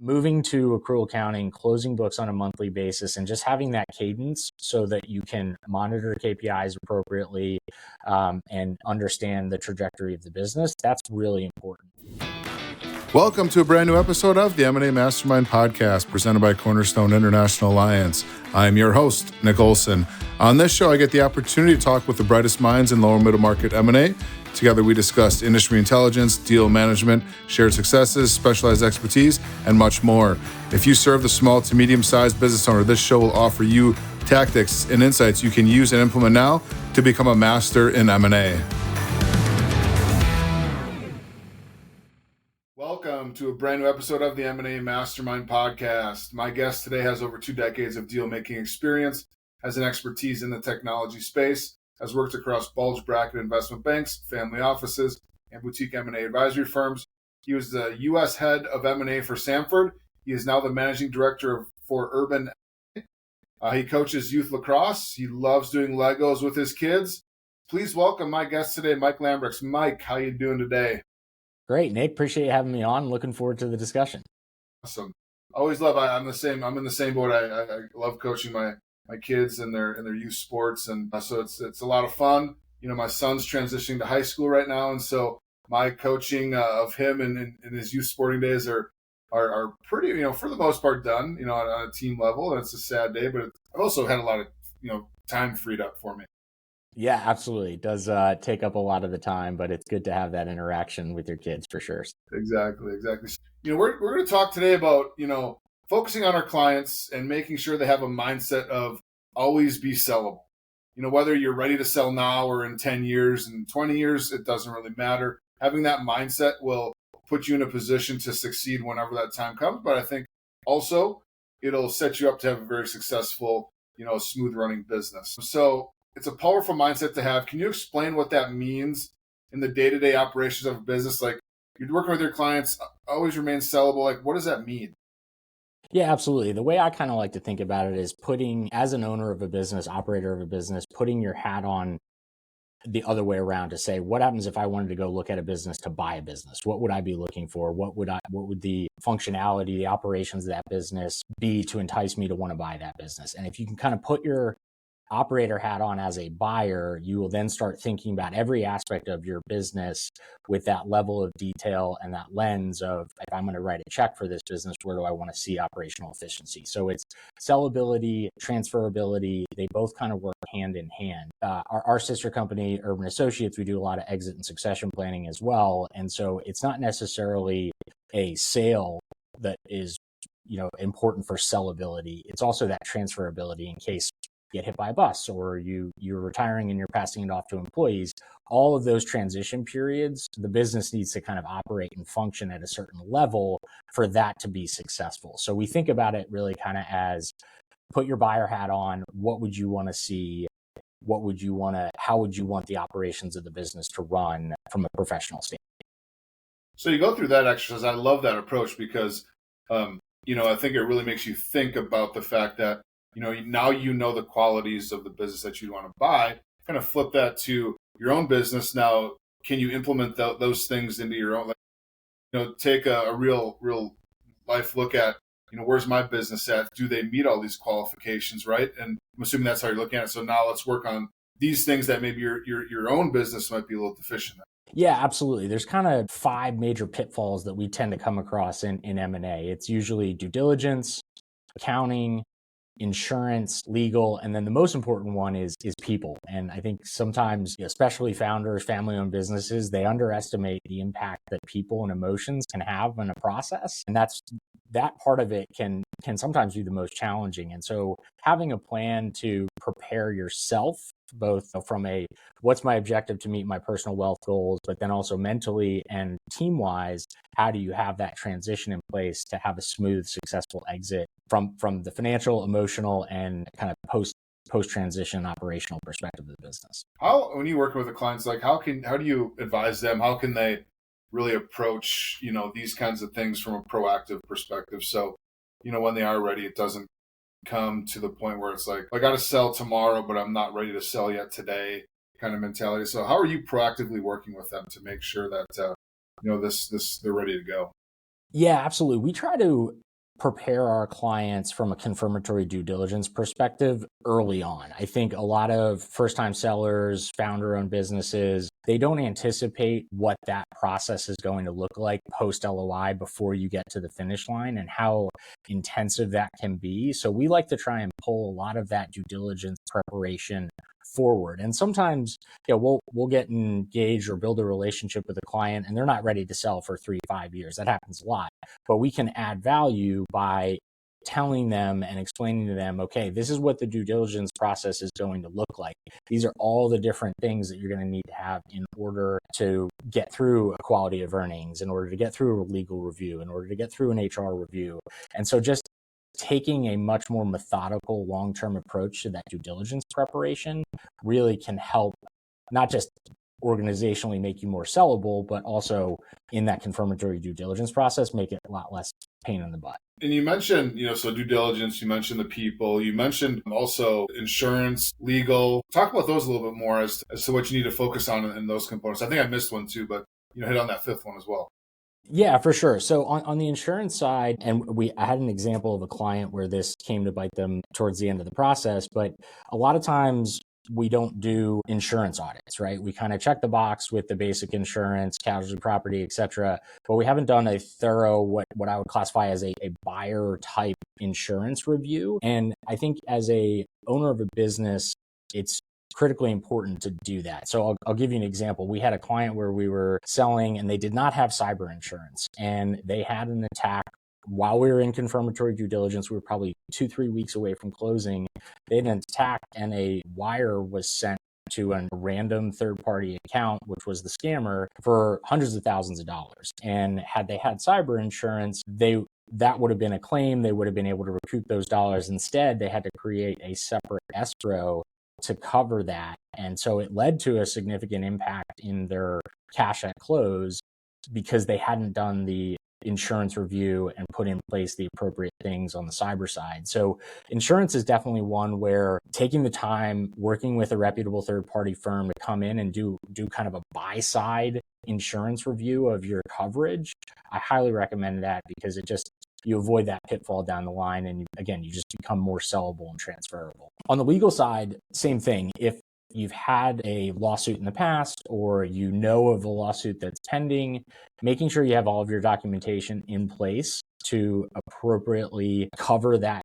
moving to accrual accounting, closing books on a monthly basis, and just having that cadence so that you can monitor KPIs appropriately and understand the trajectory of the business, that's really important. Welcome to a brand new episode of the M&A Mastermind podcast presented by Cornerstone International Alliance. I am your host, Nick Olsen. On this show, I get the opportunity to talk with the brightest minds in lower middle market M&A. Together, we discuss industry intelligence, deal management, shared successes, specialized expertise, and much more. If you serve the small to medium-sized business owner, this show will offer you tactics and insights you can use and implement now to become a master in M&A. Welcome to a brand new episode of the M&A Mastermind podcast. My guest today has over 2 decades of deal-making experience, has an expertise in the technology space, has worked across bulge bracket investment banks, family offices, and boutique M&A advisory firms. He was the U.S. head of M&A for Samford. He is now the managing director for Urban M&A. He coaches youth lacrosse. He loves doing Legos with his kids. Please welcome my guest today, Mike Lambrix. Mike, how you doing today? Great, Nick. Appreciate you having me on. Looking forward to the discussion. Awesome. Always love. I'm in the same boat. I love coaching my kids and their youth sports, and so it's a lot of fun. You know, my son's transitioning to high school right now, and so my coaching of him in his youth sporting days are pretty, you know, for the most part done. You know, on a team level, and it's a sad day, but I've also had a lot of time freed up for me. Yeah, absolutely. It does take up a lot of the time, but it's good to have that interaction with your kids for sure. Exactly. You know, we're going to talk today about, focusing on our clients and making sure they have a mindset of always be sellable. You know, whether you're ready to sell now or in 10 years and 20 years, it doesn't really matter. Having that mindset will put you in a position to succeed whenever that time comes. But I think also it'll set you up to have a very successful, smooth running business. So it's a powerful mindset to have. Can you explain what that means in the day-to-day operations of a business? Like, you're working with your clients, always remain sellable. Like, what does that mean? Yeah, absolutely. The way I kind of like to think about it is as an owner of a business, operator of a business, putting your hat on the other way around to say, what happens if I wanted to go look at a business to buy a business? What would I be looking for? What would the functionality, the operations of that business be to entice me to want to buy that business? And if you can kind of put your operator hat on as a buyer, you will then start thinking about every aspect of your business with that level of detail and that lens of, if I'm going to write a check for this business, where do I want to see operational efficiency? So it's sellability, transferability. They both kind of work hand in hand. Our sister company, Urban Associates, we do a lot of exit and succession planning as well. And so it's not necessarily a sale that is, important for sellability. It's also that transferability in case get hit by a bus or you're retiring and you're passing it off to employees. All of those transition periods, the business needs to kind of operate and function at a certain level for that to be successful. So we think about it really kind of as, put your buyer hat on. What would you want to see? How would you want the operations of the business to run from a professional standpoint? So you go through that exercise. I love that approach because, I think it really makes you think about the fact that, now the qualities of the business that you want to buy. Kind of flip that to your own business. Now, can you implement those things into your own? Take a real life look at, where's my business at? Do they meet all these qualifications, right? And I'm assuming that's how you're looking at it. So now let's work on these things that maybe your own business might be a little deficient in. Yeah, absolutely. There's kind of 5 major pitfalls that we tend to come across in M&A. It's usually due diligence, accounting, insurance, legal, and then the most important one is people. And I think sometimes, especially founders, family-owned businesses, they underestimate the impact that people and emotions can have on a process. And that part of it can sometimes be the most challenging. And so having a plan to prepare yourself, both from what's my objective to meet my personal wealth goals, but then also mentally and team-wise, how do you have that transition in place to have a smooth, successful exit from the financial, emotional, and kind of post-transition operational perspective of the business? When you work with the clients, like how do you advise them? How can they really approach, these kinds of things from a proactive perspective? So, when they are ready, it doesn't come to the point where it's like, I got to sell tomorrow, but I'm not ready to sell yet today kind of mentality. So how are you proactively working with them to make sure that, they're ready to go? Yeah, absolutely. We try to prepare our clients from a confirmatory due diligence perspective early on. I think a lot of first-time sellers, founder-owned businesses, they don't anticipate what that process is going to look like post LOI before you get to the finish line and how intensive that can be. So we like to try and pull a lot of that due diligence preparation forward. And sometimes, we'll get engaged or build a relationship with a client and they're not ready to sell for 3-5 years. That happens a lot. But we can add value by telling them and explaining to them, okay, this is what the due diligence process is going to look like. These are all the different things that you're going to need to have in order to get through a quality of earnings, in order to get through a legal review, in order to get through an HR review. And so just taking a much more methodical long-term approach to that due diligence preparation really can help not just organizationally make you more sellable, but also in that confirmatory due diligence process, make it a lot less pain in the butt. And you mentioned, so due diligence, you mentioned the people, you mentioned also insurance, legal. Talk about those a little bit more as to what you need to focus on in those components. I think I missed one too, but hit on that fifth one as well. Yeah, for sure. So on the insurance side, and I had an example of a client where this came to bite them towards the end of the process, but a lot of times we don't do insurance audits, right? We kind of check the box with the basic insurance, casualty, property, et cetera, but we haven't done a thorough, what I would classify as a buyer type insurance review. And I think as a owner of a business, it's critically important to do that. So I'll give you an example. We had a client where we were selling and they did not have cyber insurance and they had an attack while we were in confirmatory due diligence. We were probably 2-3 weeks away from closing. They had an attack and a wire was sent to a random third-party account, which was the scammer, for hundreds of thousands of dollars. And had they had cyber insurance, that would have been a claim. They would have been able to recoup those dollars. Instead, they had to create a separate escrow to cover that. And so it led to a significant impact in their cash at close because they hadn't done the insurance review and put in place the appropriate things on the cyber side. So insurance is definitely one where taking the time, working with a reputable third-party firm to come in and do kind of a buy-side insurance review of your coverage, I highly recommend that because you avoid that pitfall down the line. And you just become more sellable and transferable. On the legal side, same thing. If you've had a lawsuit in the past or you know of a lawsuit that's pending, making sure you have all of your documentation in place to appropriately cover that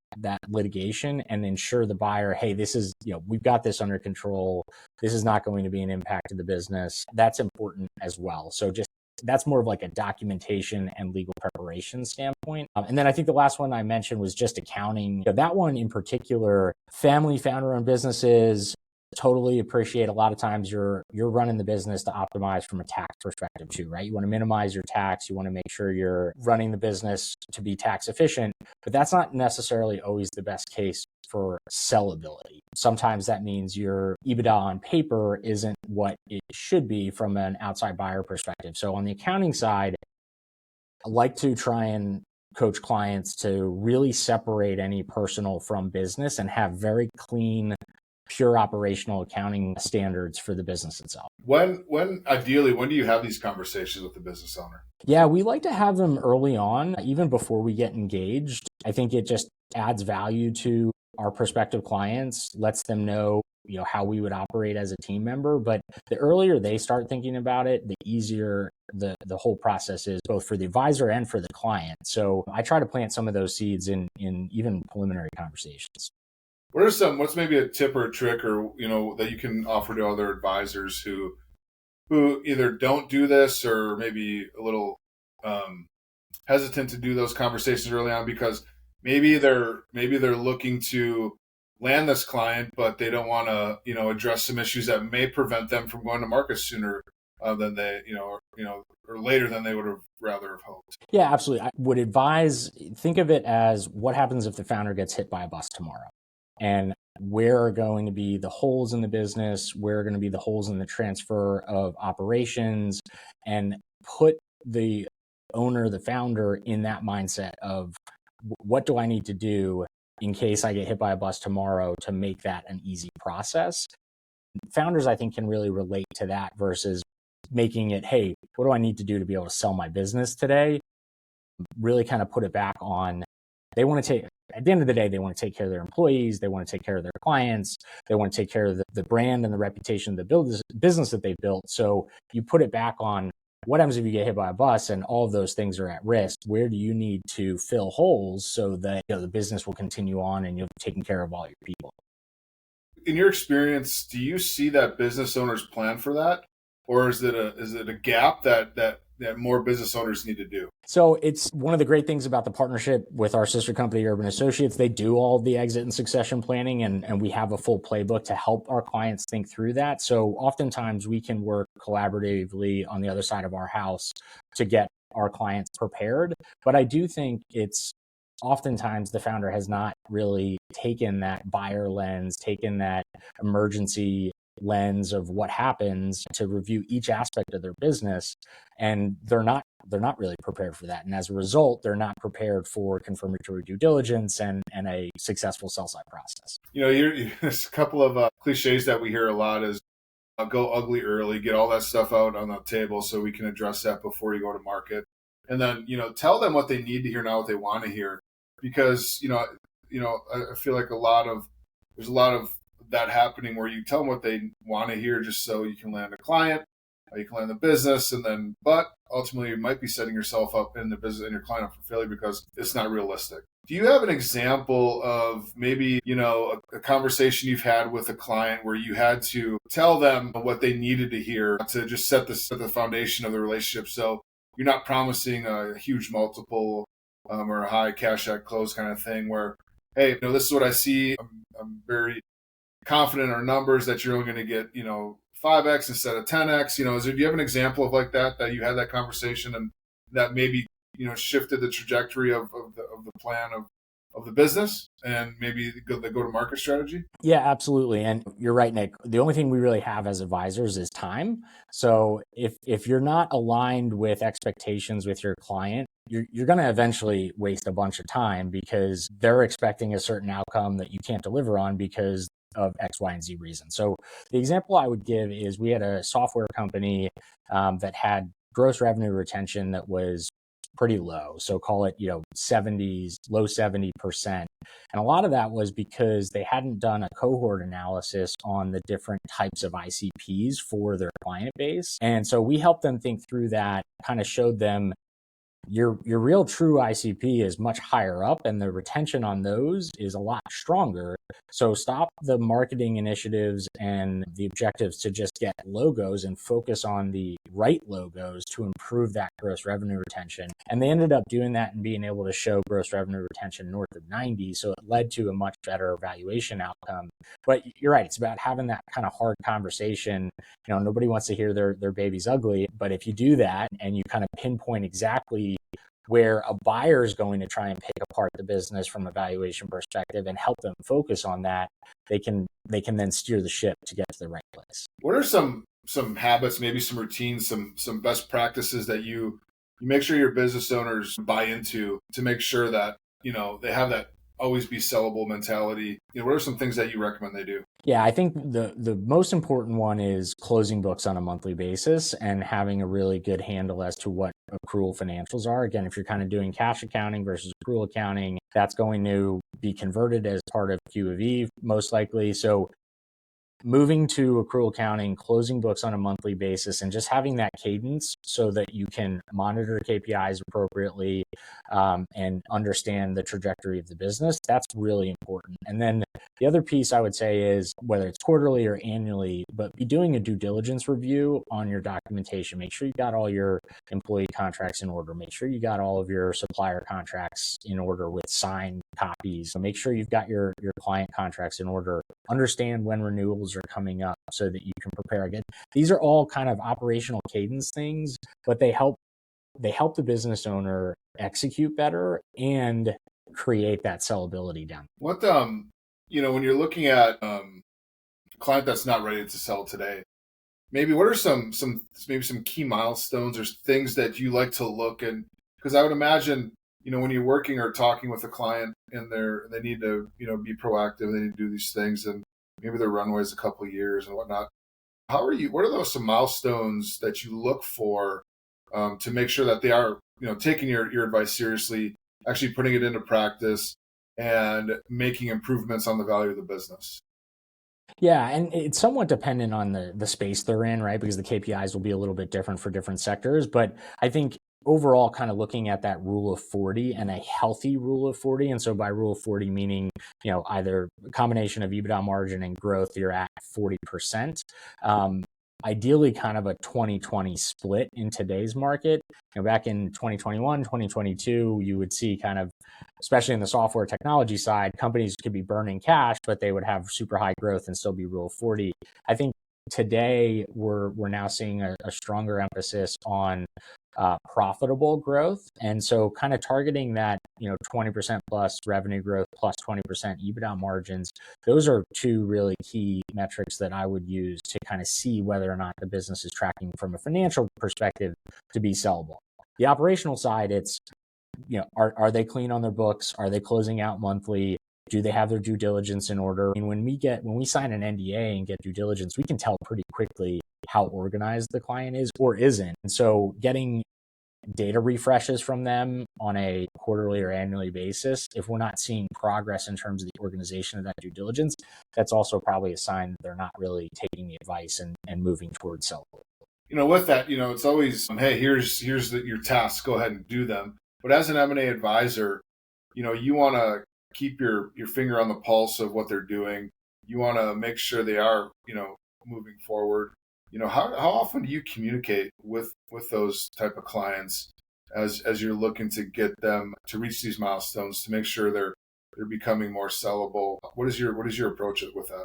litigation and ensure the buyer, hey, this is, we've got this under control. This is not going to be an impact to the business. That's important as well. So that's more of like a documentation and legal preparation standpoint. And then I think the last one I mentioned was just accounting. That one in particular, family founder-owned businesses totally appreciate a lot of times you're running the business to optimize from a tax perspective too, right? You want to minimize your tax. You want to make sure you're running the business to be tax efficient, but that's not necessarily always the best case for sellability. Sometimes that means your EBITDA on paper isn't what it should be from an outside buyer perspective. So on the accounting side, I like to try and coach clients to really separate any personal from business and have very clean, pure operational accounting standards for the business itself. Ideally, when do you have these conversations with the business owner? Yeah, we like to have them early on, even before we get engaged. I think it just adds value to our prospective clients, lets them know, how we would operate as a team member. But the earlier they start thinking about it, the easier the whole process is, both for the advisor and for the client. So I try to plant some of those seeds in even preliminary conversations. What's maybe a tip or a trick or, that you can offer to other advisors who either don't do this or maybe a little hesitant to do those conversations early on because maybe they're looking to land this client, but they don't want to, address some issues that may prevent them from going to market sooner than they, or later than they would have rather have hoped. Yeah, absolutely. I would advise, think of it as what happens if the founder gets hit by a bus tomorrow. And where are going to be the holes in the business? Where are going to be the holes in the transfer of operations? And put the owner, the founder, in that mindset of what do I need to do in case I get hit by a bus tomorrow to make that an easy process. Founders, I think, can really relate to that versus making it, hey, what do I need to do to be able to sell my business today? Really kind of put it back on they want to take, at the end of the day, they want to take care of their employees. They want to take care of their clients. They want to take care of the brand and the reputation of the business that they built. So you put it back on what happens if you get hit by a bus and all of those things are at risk. Where do you need to fill holes so that the business will continue on and you're taking care of all your people? In your experience, do you see that business owners plan for that? Or is it a gap that more business owners need to do? So it's one of the great things about the partnership with our sister company, Urban Associates. They do all the exit and succession planning, and we have a full playbook to help our clients think through that. So oftentimes we can work collaboratively on the other side of our house to get our clients prepared. But I do think it's oftentimes the founder has not really taken that buyer lens, taken that emergency lens of what happens to review each aspect of their business, and they're not really prepared for that, and as a result they're not prepared for confirmatory due diligence and a successful sell side process. There's a couple of cliches that we hear a lot is go ugly early, get all that stuff out on the table so we can address that before you go to market, and then tell them what they need to hear, not what they want to hear, because I feel like there's a lot of that happening where you tell them what they want to hear just so you can land a client, you can land the business, but ultimately you might be setting yourself up in the business and your client up for failure because it's not realistic. Do you have an example of maybe, a conversation you've had with a client where you had to tell them what they needed to hear to just set the foundation of the relationship, so you're not promising a huge multiple or a high cash at close kind of thing where, hey, this is what I see. I'm very confident in our numbers that you're only going to get 5x instead of 10x. Do you have an example of like that you had that conversation and that maybe shifted the trajectory of the plan of the business and maybe the go-to-market strategy? Yeah, absolutely. And you're right, Nick. The only thing we really have as advisors is time. So if you're not aligned with expectations with your client, you're going to eventually waste a bunch of time because they're expecting a certain outcome that you can't deliver on because of X, Y, and Z reason. So the example I would give is we had a software company that had gross revenue retention that was pretty low. So call it, low 70%. And a lot of that was because they hadn't done a cohort analysis on the different types of ICPs for their client base. And so we helped them think through that, kind of showed them your real true ICP is much higher up and the retention on those is a lot stronger. So stop the marketing initiatives and the objectives to just get logos and focus on the right logos to improve that gross revenue retention. And they ended up doing that and being able to show gross revenue retention north of 90. So it led to a much better valuation outcome. But you're right, it's about having that kind of hard conversation. Nobody wants to hear their baby's ugly, but if you do that and you kind of pinpoint exactly where a buyer is going to try and pick apart the business from a valuation perspective and help them focus on that, they can then steer the ship to get to the right place. What are some habits, maybe some routines, some best practices that you make sure your business owners buy into to make sure that they have that always be sellable mentality? What are some things that you recommend they do? Yeah, I think the most important one is closing books on a monthly basis and having a really good handle as to what accrual financials are. Again, if you're kind of doing cash accounting versus accrual accounting, that's going to be converted as part of Q of E, most likely. So moving to accrual accounting, closing books on a monthly basis, and just having that cadence so that you can monitor KPIs appropriately and understand the trajectory of the business, that's really important. And then the other piece I would say is, whether it's quarterly or annually, but be doing a due diligence review on your documentation. Make sure you got all your employee contracts in order. Make sure you got all of your supplier contracts in order with signed copies. So make sure you've got your client contracts in order. Understand when renewals are coming up so that you can prepare again. These are all kind of operational cadence things, but they help the business owner execute better and create that sellability down. What when you're looking at a client that's not ready to sell today, maybe what are some key milestones or things that you like to look and because I would imagine when you're working or talking with a client and they need to be proactive, they need to do these things and maybe their runway is a couple of years and whatnot. What are those some milestones that you look for to make sure that they are taking your advice seriously actually putting it into practice and making improvements on the value of the business. Yeah, and it's somewhat dependent on the space they're in, right? Because the KPIs will be a little bit different for different sectors. But I think overall, kind of looking at that rule of 40 and a healthy rule of 40. And so by rule of 40, meaning, either a combination of EBITDA margin and growth, you're at 40%. Ideally kind of a 20-20 split in today's market. Back in 2021, 2022, you would see kind of, especially in the software technology side, companies could be burning cash, but they would have super high growth and still be rule of 40. I think today we're now seeing a stronger emphasis on profitable growth. And so kind of targeting that, 20% plus revenue growth plus 20% EBITDA margins. Those are two really key metrics that I would use to kind of see whether or not the business is tracking from a financial perspective to be sellable. The operational side, it's, are they clean on their books? Are they closing out monthly? Do they have their due diligence in order? And when we sign an NDA and get due diligence, we can tell pretty quickly how organized the client is or isn't. And so getting data refreshes from them on a quarterly or annually basis, if we're not seeing progress in terms of the organization of that due diligence, that's also probably a sign that they're not really taking the advice and moving towards sellable. With that, it's always, hey, here's your tasks, go ahead and do them. But as an M&A advisor, you want to keep your finger on the pulse of what they're doing. You want to make sure they are, moving forward. How often do you communicate with those type of clients as you're looking to get them to reach these milestones to make sure they're becoming more sellable? What is your approach with that?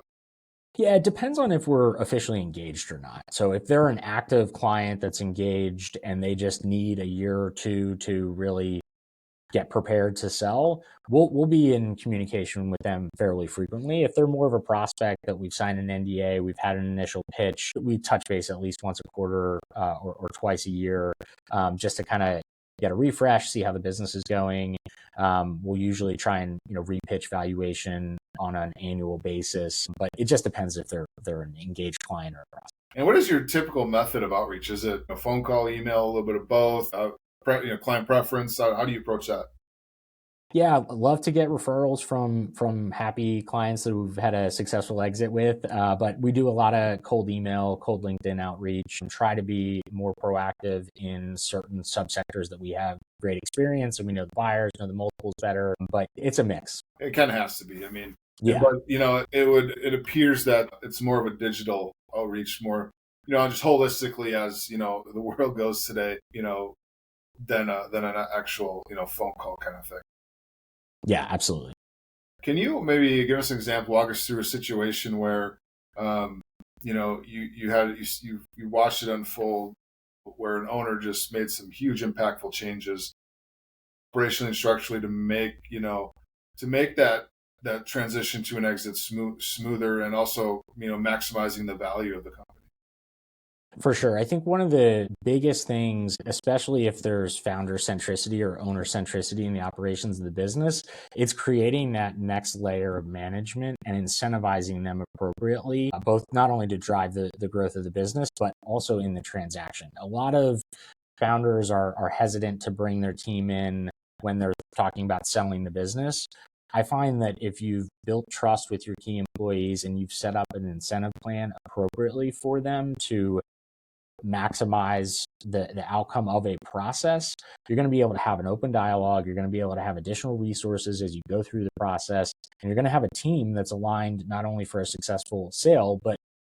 Yeah, it depends on if we're officially engaged or not. So if they're an active client that's engaged and they just need a year or two to really get prepared to sell, we'll be in communication with them fairly frequently. If they're more of a prospect that we've signed an NDA, we've had an initial pitch, we touch base at least once a quarter or twice a year, just to kind of get a refresh, see how the business is going. We'll usually try and repitch valuation on an annual basis, but it just depends if they're an engaged client or a prospect. And what is your typical method of outreach? Is it a phone call, email, a little bit of both? Client preference? How do you approach that? Yeah, I'd love to get referrals from happy clients that we've had a successful exit with, but we do a lot of cold email, cold LinkedIn outreach, and try to be more proactive in certain subsectors that we have great experience and we know the buyers, know the multiples better, but it's a mix. It kind of has to be. I mean, yeah. But it appears that it's more of a digital outreach, more just holistically as the world goes today, than an actual phone call kind of thing. Yeah, absolutely. Can you maybe give us an example, walk us through a situation where, you watched it unfold, where an owner just made some huge impactful changes, operationally and structurally, to make that transition to an exit smoother, and also maximizing the value of the company? For sure. I think one of the biggest things, especially if there's founder centricity or owner centricity in the operations of the business, it's creating that next layer of management and incentivizing them appropriately, both not only to drive the growth of the business, but also in the transaction. A lot of founders are hesitant to bring their team in when they're talking about selling the business. I find that if you've built trust with your key employees and you've set up an incentive plan appropriately for them to maximize the outcome of a process, you're going to be able to have an open dialogue. You're going to be able to have additional resources as you go through the process. And you're going to have a team that's aligned not only for a successful sale, but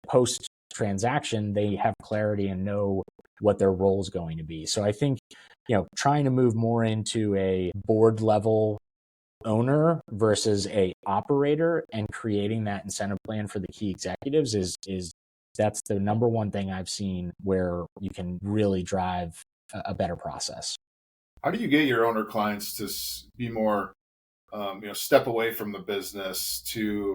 post transaction, they have clarity and know what their role is going to be. So I think, trying to move more into a board level owner versus a operator and creating that incentive plan for the key executives that's the number one thing I've seen where you can really drive a better process. How do you get your owner clients to be more, step away from the business, to,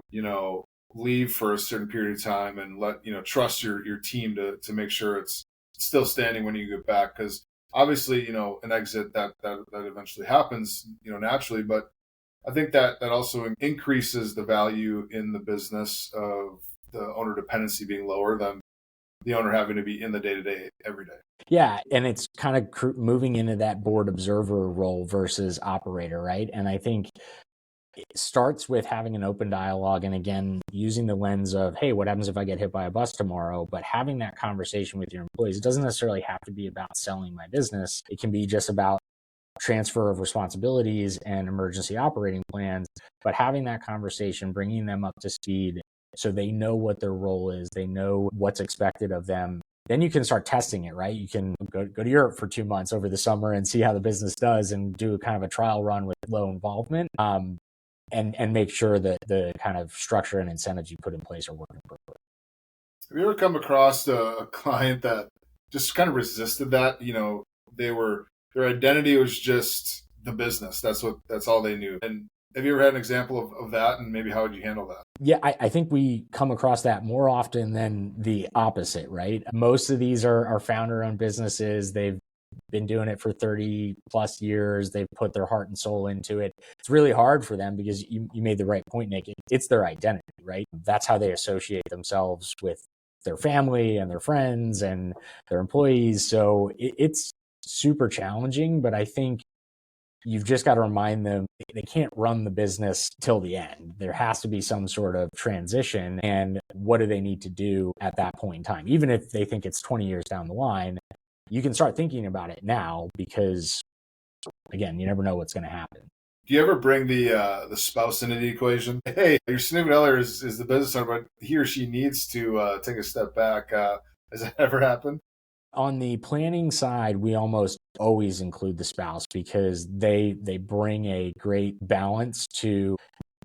leave for a certain period of time and let, trust your team to make sure it's still standing when you get back? Because obviously, an exit that eventually happens, naturally, but I think that also increases the value in the business of the owner dependency being lower than the owner having to be in the day-to-day every day. Yeah, and it's kind of moving into that board observer role versus operator, right? And I think it starts with having an open dialogue, and again, using the lens of, hey, what happens if I get hit by a bus tomorrow? But having that conversation with your employees. It doesn't necessarily have to be about selling my business. It can be just about transfer of responsibilities and emergency operating plans, but having that conversation, bringing them up to speed so they know what their role is, they know what's expected of them. Then you can start testing it, right? You can go to Europe for 2 months over the summer and see how the business does and do kind of a trial run with low involvement, and make sure that the kind of structure and incentives you put in place are working properly. Have you ever come across a client that just kind of resisted that? Their identity was just the business. That's all they knew. And have you ever had an example of that, and maybe how would you handle that? Yeah, I think we come across that more often than the opposite, right? Most of these are founder-owned businesses. They've been doing it for 30 plus years. They've put their heart and soul into it. It's really hard for them because you made the right point, Nick. It's their identity, right? That's how they associate themselves with their family and their friends and their employees. So it's super challenging, but I think you've just got to remind them they can't run the business till the end. There has to be some sort of transition. And what do they need to do at that point in time? Even if they think it's 20 years down the line, you can start thinking about it now because, again, you never know what's going to happen. Do you ever bring the spouse into the equation? Hey, your significant other is the business owner, but he or she needs to take a step back. Has that ever happened? On the planning side, we almost always include the spouse because they bring a great balance to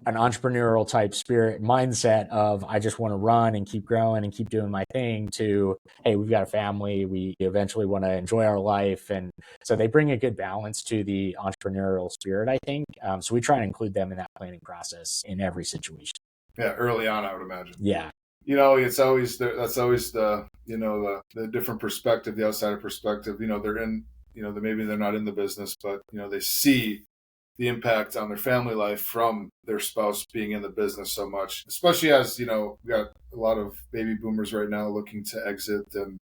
an entrepreneurial type spirit mindset of I just want to run and keep growing and keep doing my thing to, hey, we've got a family. We eventually want to enjoy our life. And so they bring a good balance to the entrepreneurial spirit, I think. So we try and include them in that planning process in every situation. Yeah, early on, I would imagine. Yeah. It's always that's always the different perspective, the outsider perspective. They're in, maybe they're not in the business, but they see the impact on their family life from their spouse being in the business so much, especially as, we got a lot of baby boomers right now looking to exit. And,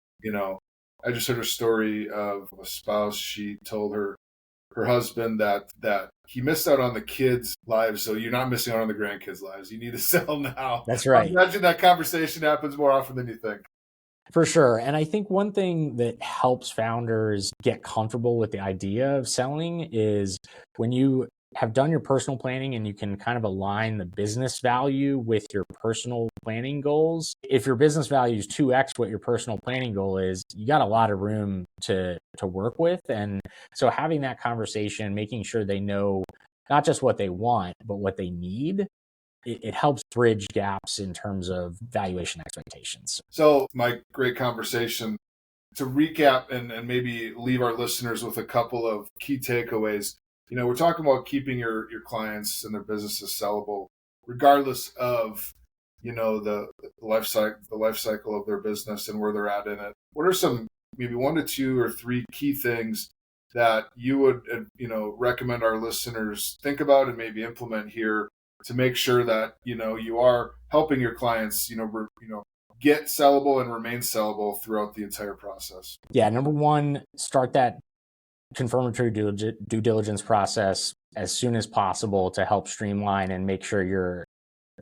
I just heard a story of a spouse. She told her husband that he missed out on the kids' lives, so you're not missing out on the grandkids' lives. You need to sell now. That's right. I imagine that conversation happens more often than you think. For sure. And I think one thing that helps founders get comfortable with the idea of selling is when you have done your personal planning and you can kind of align the business value with your personal planning goals. If your business value is 2x what your personal planning goal is, you got a lot of room to work with. And so having that conversation, making sure they know not just what they want, but what they need, it helps bridge gaps in terms of valuation expectations. So, Mike, great conversation. To recap and maybe leave our listeners with a couple of key takeaways. We're talking about keeping your clients and their businesses sellable, regardless of, the life cycle of their business and where they're at in it. What are some maybe 1 to 2 or 3 key things that you would, recommend our listeners think about and maybe implement here to make sure that, you are helping your clients, get sellable and remain sellable throughout the entire process? Yeah. Number one, start that confirmatory due diligence process as soon as possible to help streamline and make sure you're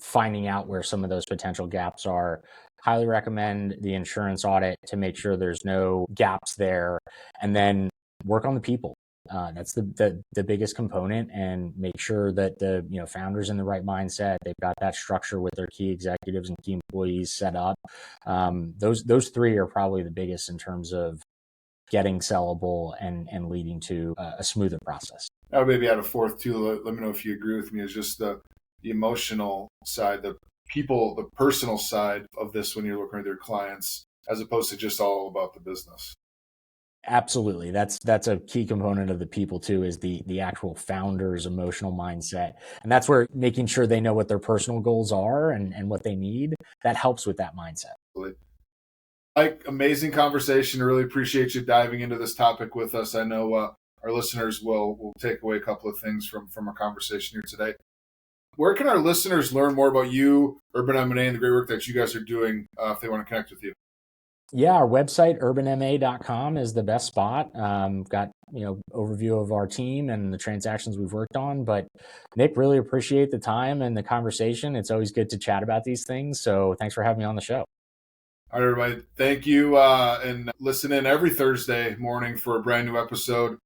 finding out where some of those potential gaps are. Highly recommend the insurance audit to make sure there's no gaps there, and then work on the people. That's the biggest component, and make sure that the founders in the right mindset. They've got that structure with their key executives and key employees set up. Those 3 are probably the biggest in terms of getting sellable and leading to a smoother process. I would maybe add a 4th too. Let me know if you agree with me. Is just the emotional side, the people, the personal side of this when you're looking at your clients, as opposed to just all about the business. Absolutely. That's a key component of the people too, is the actual founder's emotional mindset. And that's where making sure they know what their personal goals are and what they need, that helps with that mindset. Mike, amazing conversation. I really appreciate you diving into this topic with us. I know our listeners will take away a couple of things from our conversation here today. Where can our listeners learn more about you, Urban M&A, and the great work that you guys are doing if they want to connect with you? Yeah, our website, urbanma.com, is the best spot. Got, overview of our team and the transactions we've worked on. But Nick, really appreciate the time and the conversation. It's always good to chat about these things. So thanks for having me on the show. All right, everybody. Thank you. And listen in every Thursday morning for a brand new episode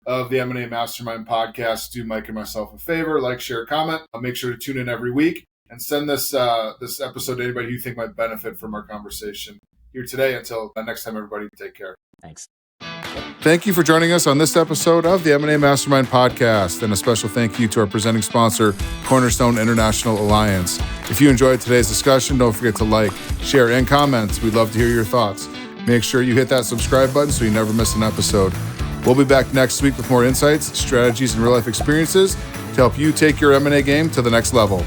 of the M&A Mastermind podcast. Do Mike and myself a favor, like, share, comment. Make sure to tune in every week and send this episode to anybody who you think might benefit from our conversation here today. Until next time, everybody, take care. Thanks. Thank you for joining us on this episode of the M&A Mastermind podcast, and a special thank you to our presenting sponsor, Cornerstone International Alliance. If you enjoyed today's discussion, don't forget to like, share, and comment. We'd love to hear your thoughts. Make sure you hit that subscribe button so you never miss an episode. We'll be back next week with more insights, strategies, and real-life experiences to help you take your M&A game to the next level.